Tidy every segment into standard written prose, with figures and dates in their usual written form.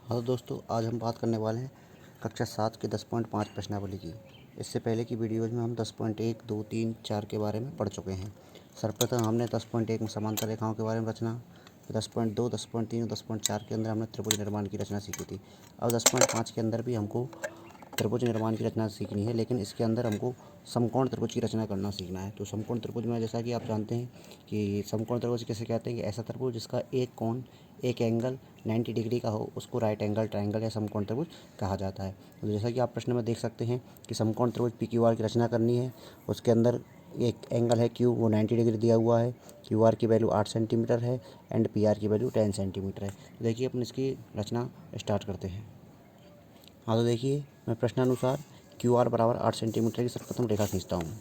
हाँ दोस्तों, आज हम बात करने वाले हैं कक्षा 7 के 10.5 प्रश्नावली की। इससे पहले की वीडियोज़ में हम 10.1, 2, 3, 4 के बारे में पढ़ चुके हैं। सर्वप्रथम हमने 10.1 में समांतर रेखाओं के बारे में रचना, 10.2, 10.3 और 10.4 के अंदर हमने त्रिभुज निर्माण की रचना सीखी थी। अब 10.5 के अंदर भी हमको त्रिभुज निर्माण की रचना सीखनी है, लेकिन इसके अंदर हमको समकोण त्रिभुज की रचना करना सीखना है। तो समकोण त्रिभुज में जैसा कि आप जानते हैं कि समकोण त्रिभुज किसे कहते हैं कि ऐसा त्रिभुज जिसका एक कोण, एक एंगल 90 डिग्री का हो, उसको राइट एंगल ट्रायंगल या समकोण त्रिभुज कहा जाता है। तो जैसा कि आप प्रश्न में देख सकते हैं कि समकोण त्रिभुज पी क्यू आर की रचना करनी है। उसके अंदर एक एंगल है क्यू, वो 90 डिग्री दिया हुआ है। क्यू आर की वैल्यू 8 सेंटीमीटर है एंड पी आर की वैल्यू 10 सेंटीमीटर है। तो देखिए अपन इसकी रचना स्टार्ट करते हैं। हाँ तो देखिए, मैं प्रश्नानुसार क्यू आर बराबर 8 सेंटीमीटर की सर्वप्रथम रेखा खींचता हूँ।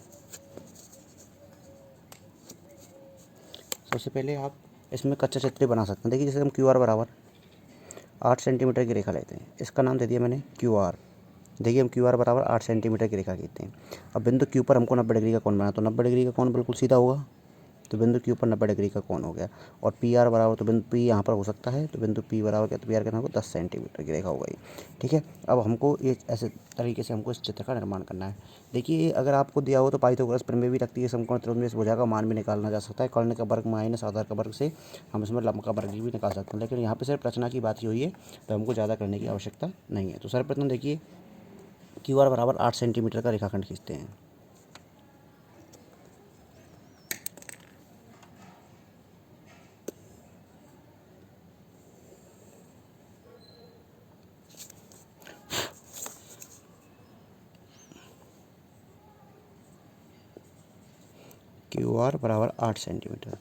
सबसे पहले आप इसमें कच्चा चित्र बना सकते हैं। देखिए, जैसे हम क्यू आर बराबर 8 सेंटीमीटर की रेखा लेते हैं, इसका नाम दे दिया मैंने क्यू आर। देखिए, हम क्यू आर बराबर 8 सेंटीमीटर की रेखा खींचते हैं। अब बिंदु क्यू पर हमको 90 डिग्री का कोण बनाना, तो 90 डिग्री का कोण बिल्कुल सीधा होगा, तो बिंदु क्यू पर 90 डिग्री का कोण हो गया। और पी आर बराबर, तो बिंदु पी यहाँ पर हो सकता है, तो बिंदु पी बराबर क्या, तो पी आर कितना होगा, 10 सेंटीमीटर की रेखा हो गई। ठीक है, अब हमको ये ऐसे तरीके से हमको इस चित्र का निर्माण करना है। देखिए, अगर आपको दिया हो तो पाइथागोरस प्रमेय भी रखती है समकोण त्रिभुज में इस भुजा का मान भी निकालना जा सकता है। कर्ण का वर्ग माइनस आधार का वर्ग से हम इसमें लंब का वर्ग भी निकाल सकते हैं, लेकिन यहाँ पे सिर्फ रचना की बात ही हुई है, तो हमको ज़्यादा करने की आवश्यकता नहीं है। तो सर्वप्रथम देखिए, क्यू आर बराबर 8 सेंटीमीटर का रेखाखंड खींचते हैं। क्यू आर बराबर 8 सेंटीमीटर।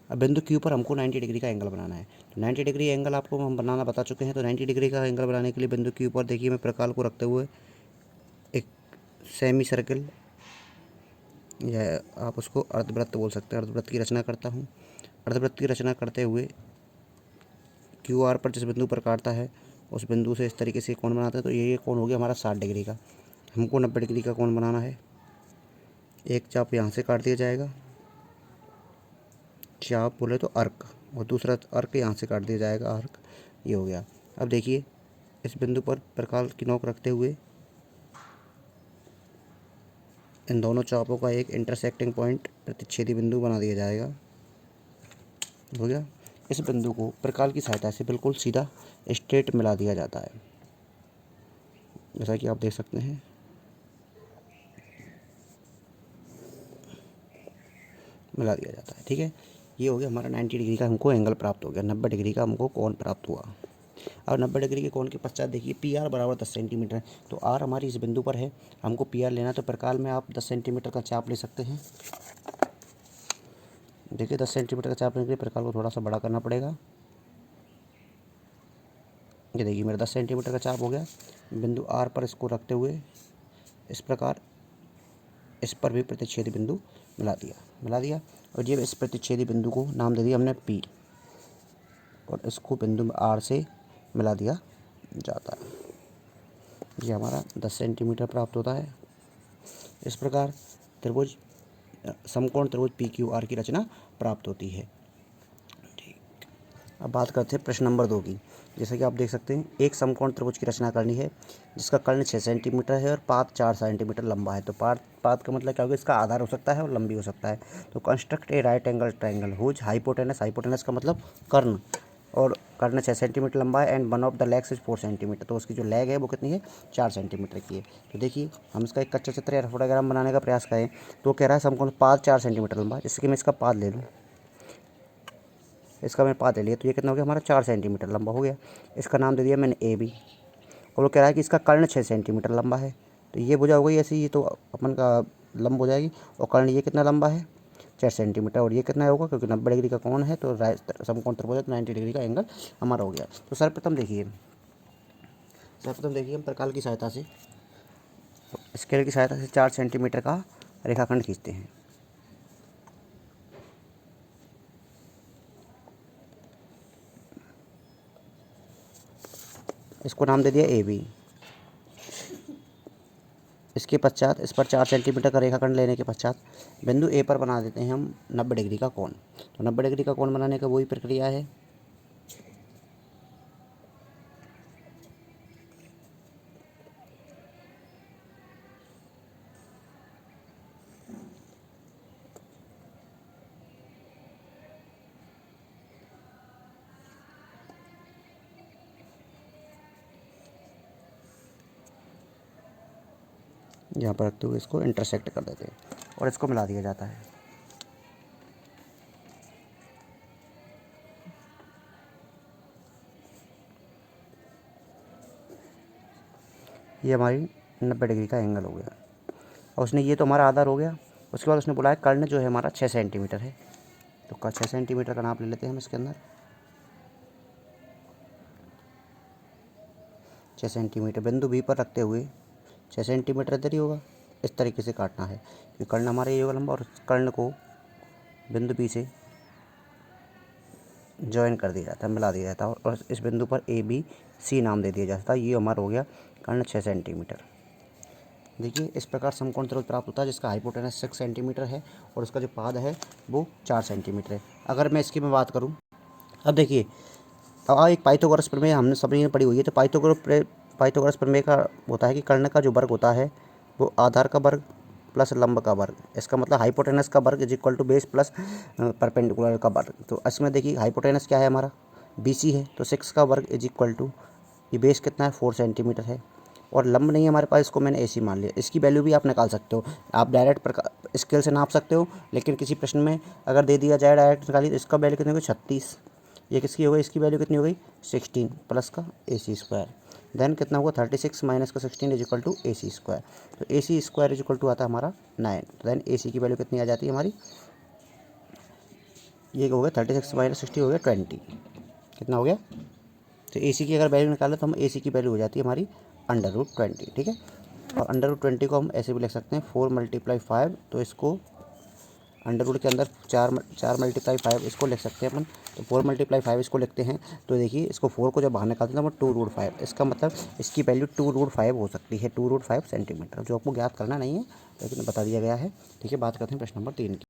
अब बिंदु क्यू पर हमको 90 डिग्री का एंगल बनाना है। तो 90 डिग्री एंगल आपको हम बनाना बता चुके हैं। तो 90 डिग्री का एंगल बनाने के लिए बिंदु क्यू पर देखिए, मैं प्रकाल को रखते हुए एक सेमी सर्कल या आप उसको अर्धवृत्त बोल सकते हैं, अर्धवृत्त की रचना करता हूँ। अर्धवृत्त की रचना करते हुए क्यू आर पर जिस बिंदु पर काटता है उस बिंदु से इस तरीके से कोण बनाते हैं। तो ये कोण हो गया हमारा 60 डिग्री का। हमको 90 डिग्री का कोण बनाना है। एक चाप यहाँ से काट दिया जाएगा, चाप बोले तो अर्क, और दूसरा अर्क यहाँ से काट दिया जाएगा, अर्क। ये हो गया। अब देखिए, इस बिंदु पर प्रकाल की नोक रखते हुए इन दोनों चापों का एक इंटरसेक्टिंग पॉइंट प्रतिच्छेदी बिंदु बना दिया जाएगा। हो गया। इस बिंदु को प्रकाल की सहायता से बिल्कुल सीधा स्ट्रेट मिला दिया जाता है, जैसा कि आप देख सकते हैं। मिला दिया जाता है। ठीक है, ये हो गया हमारा 90 डिग्री का हमको एंगल प्राप्त हो गया, 90 डिग्री का हमको कोण प्राप्त हुआ। अब 90 डिग्री के कोण के पश्चात देखिए, पी आर बराबर 10 सेंटीमीटर है। तो आर हमारी इस बिंदु पर है, हमको पी आर लेना, तो प्रकाल में आप 10 सेंटीमीटर का चाप ले सकते हैं। देखिए, 10 सेंटीमीटर का चाप लेने के लिए प्रकाल को थोड़ा सा बड़ा करना पड़ेगा। ये देखिए, मेरा 10 सेंटीमीटर का चाप हो गया। बिंदु आर पर इसको रखते हुए इस प्रकार इस पर भी प्रतिच्छेदी बिंदु मिला दिया। और ये इस प्रतिच्छेदी बिंदु को नाम दे दिया हमने पी, और इसको बिंदु आर से मिला दिया जाता है। ये हमारा 10 सेंटीमीटर प्राप्त होता है। इस प्रकार त्रिभुज समकोण त्रिभुज पी क्यू आर की रचना प्राप्त होती है। ठीक, अब बात करते हैं प्रश्न नंबर 2 की। जैसा कि आप देख सकते हैं, एक समकोण त्रिभुज की रचना करनी है जिसका कर्ण 6 सेंटीमीटर है और पाद 4 सेंटीमीटर लंबा है। तो पाद का मतलब क्या होगा, इसका आधार हो सकता है और लंबी हो सकता है। तो construct a right angle triangle whose hypotenuse, hypotenuse का मतलब कर्ण, और कर्ण 6 सेंटीमीटर लंबा है and one of the legs is 4 centimetre. तो उसकी जो लेग है वो कितनी है, 4 सेंटीमीटर की है। तो देखिए, हम इसका एक कच्चा चित्र या रफ डायग्राम बनाने का प्रयास करें, तो कह रहा है समकोण पाद 4 सेंटीमीटर लंबा है। जैसे कि मैं इसका पाद ले लूँ, इसका मैंने पाद ले लिया, तो ये कितना हो गया हमारा, 4 सेंटीमीटर लंबा हो गया। इसका नाम दे दिया मैंने ए बी। और वो कह रहा है कि इसका कर्ण 6 सेंटीमीटर लंबा है। तो ये भुजा हो गई ऐसी, ये तो अपन का लंब हो जाएगी। और कर्ण ये कितना लंबा है, 4 सेंटीमीटर। और ये कितना होगा, क्योंकि 90 डिग्री का कोण है, तो समकोण त्रिभुज है, तो 90 डिग्री का एंगल हमारा हो गया। तो सर्वप्रथम देखिए हम प्रकाल की सहायता से, स्केल की सहायता से 4 सेंटीमीटर का रेखाखंड खींचते हैं। इसको नाम दे दिया ए बी। इसके पश्चात इस पर 4 सेंटीमीटर का रेखाखंड लेने के पश्चात बिंदु ए पर बना देते हैं हम 90 डिग्री का कोण। तो 90 डिग्री का कोण बनाने का वही प्रक्रिया है। यहाँ पर रखते हुए इसको इंटरसेक्ट कर देते हैं और इसको मिला दिया जाता है। ये हमारी 90 डिग्री का एंगल हो गया और उसने ये तो हमारा आधार हो गया। उसके बाद उसने बोला है कर्ण जो है हमारा 6 सेंटीमीटर है, तो 6 सेंटीमीटर का नाप ले लेते हैं हम इसके अंदर। 6 सेंटीमीटर बिंदु बी पर रखते हुए 6 सेंटीमीटर इधर ही होगा, इस तरीके से काटना है क्योंकि कर्ण हमारा ये होगा लंबा और कर्ण को बिंदु बी से ज्वाइन कर दिया जाता है, मिला दिया जाता है और इस बिंदु पर ए बी सी नाम दे दिया जाता है। ये हमारा हो गया कर्ण 6 सेंटीमीटर। देखिए इस प्रकार समकोण त्रिभुज प्राप्त होता है जिसका हाइपोटेनस 6 सेंटीमीटर है और उसका जो पाद है वो 4 सेंटीमीटर है। अगर मैं इसकी बात करूँ, अब देखिए अब एक पाइथागोरस प्रमेय हमने सभी ने पढ़ी हुई है। तो पाइथागोरस प्रमेय का होता है कि कर्ण का जो वर्ग होता है वो आधार का वर्ग प्लस लंब का वर्ग, इसका मतलब हाइपोटेनस का वर्ग is equal to base plus perpendicular का वर्ग। तो इसमें देखिए हाइपोटेनस क्या है हमारा BC है, तो 6 का वर्ग इज इक्वल टू ये बेस कितना है 4 सेंटीमीटर है और लंब नहीं है हमारे पास, इसको मैंने AC मान लिया। इसकी वैल्यू भी आप निकाल सकते हो, आप डायरेक्ट स्केल से नाप सकते हो, लेकिन किसी प्रश्न में अगर दे दिया जाए डायरेक्ट निकालिए तो इसका वैल्यू कितनी होगी 36। ये किसकी हो गई, इसकी वैल्यू कितनी हो गई 16 प्लस का AC स्क्वायर, देन कितना होगा 36 माइनस का 16 is equal to AC square. तो AC square is equal to आता है हमारा 9। देन AC की वैल्यू कितनी आ जाती है हमारी, ये हो गया 36 माइनस 60 हो गया 20, कितना हो गया। तो AC की अगर वैल्यू निकालें तो हम AC की वैल्यू हो जाती है हमारी √20, ठीक है। और √20 को हम ऐसे भी लिख सकते हैं 4 × 5, तो इसको अंडर के अंदर 4 × 5 इसको लिख सकते हैं अपन। तो 4 × 5 इसको लिखते हैं, तो देखिए इसको 4 को जब बाहर निकालते हैं तो 2√5, इसका मतलब इसकी वैल्यू 2√5 हो सकती है, 2√5 सेंटीमीटर, जो आपको ज्ञात करना नहीं है लेकिन बता दिया गया है, ठीक है। बात करते हैं प्रश्न नंबर 3 की।